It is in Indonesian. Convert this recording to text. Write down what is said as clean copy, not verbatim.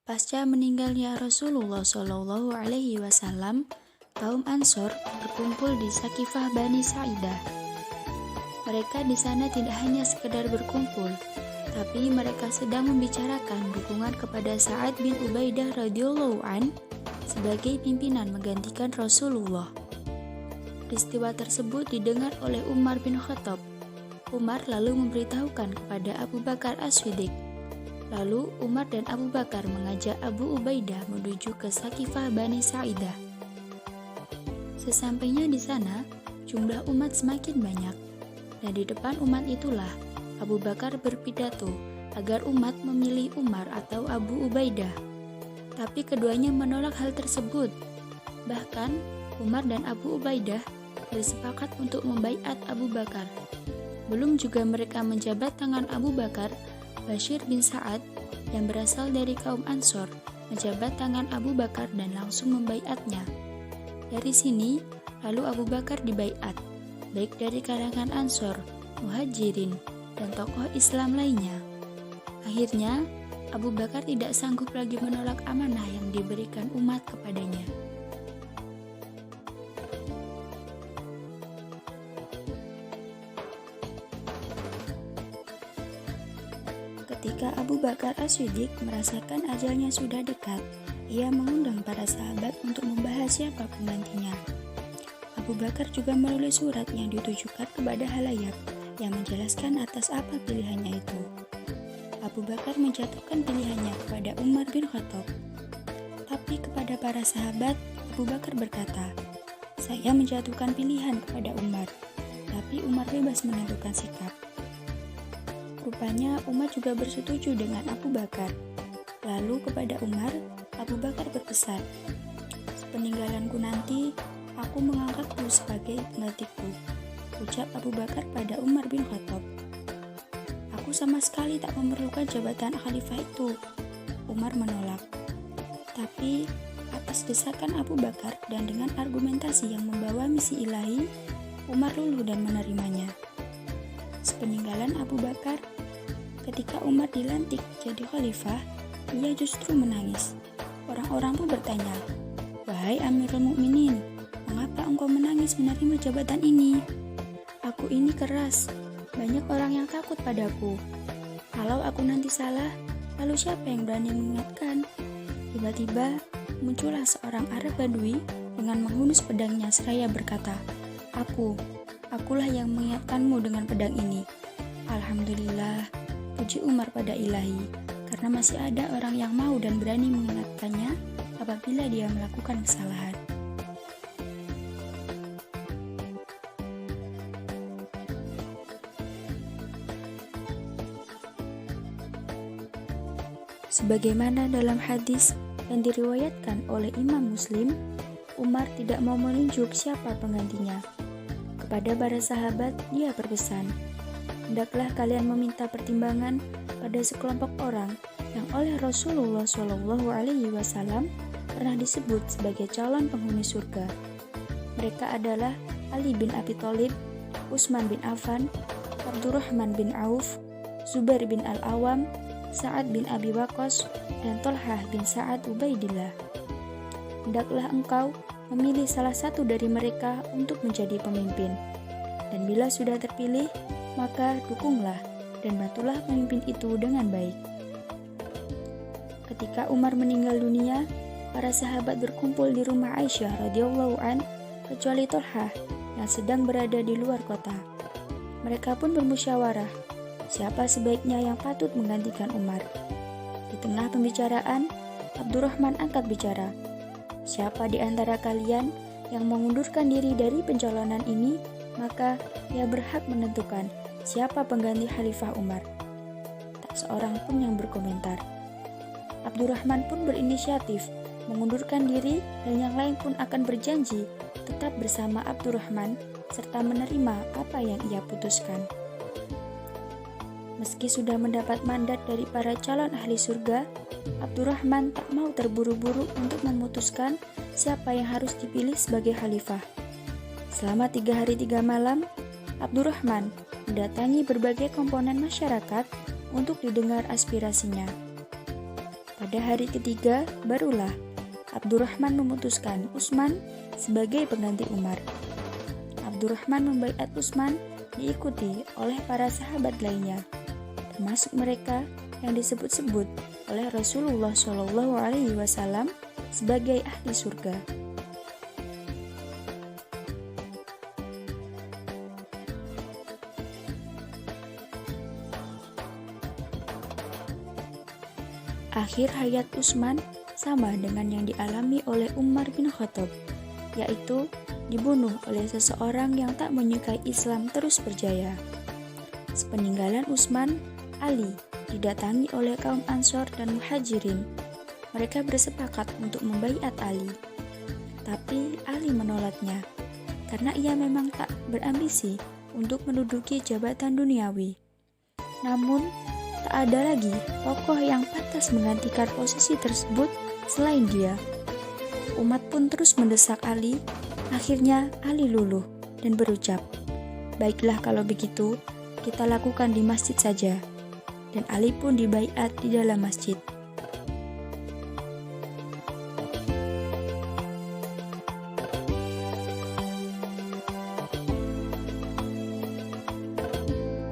Pasca meninggalnya Rasulullah Shallallahu Alaihi Wasallam, kaum Ansor berkumpul di Sakifah Bani Sa'idah. Mereka di sana tidak hanya sekedar berkumpul, tapi mereka sedang membicarakan dukungan kepada Sa'ad bin Ubaidah radhiyallahu an sebagai pimpinan menggantikan Rasulullah. Peristiwa tersebut didengar oleh Umar bin Khattab. Umar lalu memberitahukan kepada Abu Bakar As-Siddiq. Lalu Umar dan Abu Bakar mengajak Abu Ubaidah menuju ke Sakifah Bani Sa'idah. Sesampainya di sana, jumlah umat semakin banyak. Dan di depan umat itulah Abu Bakar berpidato agar umat memilih Umar atau Abu Ubaidah. Tapi keduanya menolak hal tersebut. Bahkan Umar dan Abu Ubaidah bersepakat untuk membaiat Abu Bakar. Belum juga mereka menjabat tangan Abu Bakar, Bashir bin Sa'ad yang berasal dari kaum Ansor menjabat tangan Abu Bakar dan langsung membaiatnya. Dari sini, lalu Abu Bakar dibaiat, baik dari kalangan Ansor, Muhajirin, dan tokoh Islam lainnya. Akhirnya, Abu Bakar tidak sanggup lagi menolak amanah yang diberikan umat kepadanya. Ketika Abu Bakar As-Siddiq merasakan ajalnya sudah dekat, ia mengundang para sahabat untuk membahas siapa penggantinya. Abu Bakar juga menulis surat yang ditujukan kepada halayak yang menjelaskan atas apa pilihannya itu. Abu Bakar menjatuhkan pilihannya kepada Umar bin Khattab. Tapi kepada para sahabat, Abu Bakar berkata, "Saya menjatuhkan pilihan kepada Umar, tapi Umar bebas menentukan sikap." Rupanya Umar juga bersetuju dengan Abu Bakar. Lalu kepada Umar, Abu Bakar berpesan, "Sepeninggalanku nanti, aku mengangkatmu sebagai penggantiku," ucap Abu Bakar pada Umar bin Khattab. "Aku sama sekali tak memerlukan jabatan khalifah itu," Umar menolak. Tapi atas desakan Abu Bakar dan dengan argumentasi yang membawa misi ilahi, Umar luluh dan menerimanya. Sepeninggalan Abu Bakar, ketika Umar dilantik jadi khalifah, ia justru menangis. Orang-orang pun bertanya, "Wahai Amirul Mukminin, mengapa engkau menangis menerima jabatan ini? Aku ini keras, banyak orang yang takut padaku. Kalau aku nanti salah, lalu siapa yang berani mengingatkan?" Tiba-tiba muncullah seorang Arab Badui dengan menghunus pedangnya seraya berkata, Akulah yang mengingatkanmu dengan pedang ini." Alhamdulillah, puji Umar pada ilahi, karena masih ada orang yang mau dan berani mengingatkannya apabila dia melakukan kesalahan. Sebagaimana dalam hadis yang diriwayatkan oleh Imam Muslim, Umar tidak mau menunjuk siapa penggantinya. Kepada para sahabat, dia berpesan, "Hendaklah kalian meminta pertimbangan pada sekelompok orang yang oleh Rasulullah Shallallahu Alaihi Wasallam pernah disebut sebagai calon penghuni surga. Mereka adalah Ali bin Abi Thalib, Utsman bin Affan, Abdurrahman bin Auf, Zubair bin Al-Awam, Sa'ad bin Abi Waqqas, dan Thalhah bin Sa'ad Ubaidillah. Hendaklah engkau memilih salah satu dari mereka untuk menjadi pemimpin. Dan bila sudah terpilih, maka dukunglah dan bantulah pemimpin itu dengan baik." Ketika Umar meninggal dunia, para sahabat berkumpul di rumah Aisyah radhiyallahu an, kecuali Thalhah yang sedang berada di luar kota. Mereka pun bermusyawarah, siapa sebaiknya yang patut menggantikan Umar. Di tengah pembicaraan, Abdurrahman angkat bicara, "Siapa di antara kalian yang mengundurkan diri dari pencalonan ini, maka ia berhak menentukan siapa pengganti Khalifah Umar." Tak seorang pun yang berkomentar. Abdurrahman pun berinisiatif mengundurkan diri dan yang lain pun akan berjanji tetap bersama Abdurrahman serta menerima apa yang ia putuskan. Meski sudah mendapat mandat dari para calon ahli surga, Abdurrahman tak mau terburu-buru untuk memutuskan siapa yang harus dipilih sebagai khalifah. Selama 3 hari 3 malam, Abdurrahman mendatangi berbagai komponen masyarakat untuk didengar aspirasinya. Pada hari ketiga, barulah Abdurrahman memutuskan Utsman sebagai pengganti Umar. Abdurrahman membaiat Utsman diikuti oleh para sahabat lainnya, termasuk mereka yang disebut-sebut oleh Rasulullah SAW sebagai ahli surga. Akhir hayat Utsman sama dengan yang dialami oleh Umar bin Khattab, yaitu dibunuh oleh seseorang yang tak menyukai Islam terus berjaya. Sepeninggalan Utsman, Ali didatangi oleh kaum Ansor dan Muhajirin. Mereka bersepakat untuk membaiat Ali. Tapi Ali menolaknya, karena ia memang tak berambisi untuk menduduki jabatan duniawi. Namun, tak ada lagi tokoh yang pantas menggantikan posisi tersebut selain dia. Umat pun terus mendesak Ali. Akhirnya Ali luluh dan berucap, "Baiklah kalau begitu, kita lakukan di masjid saja." Dan Ali pun dibaiat di dalam masjid.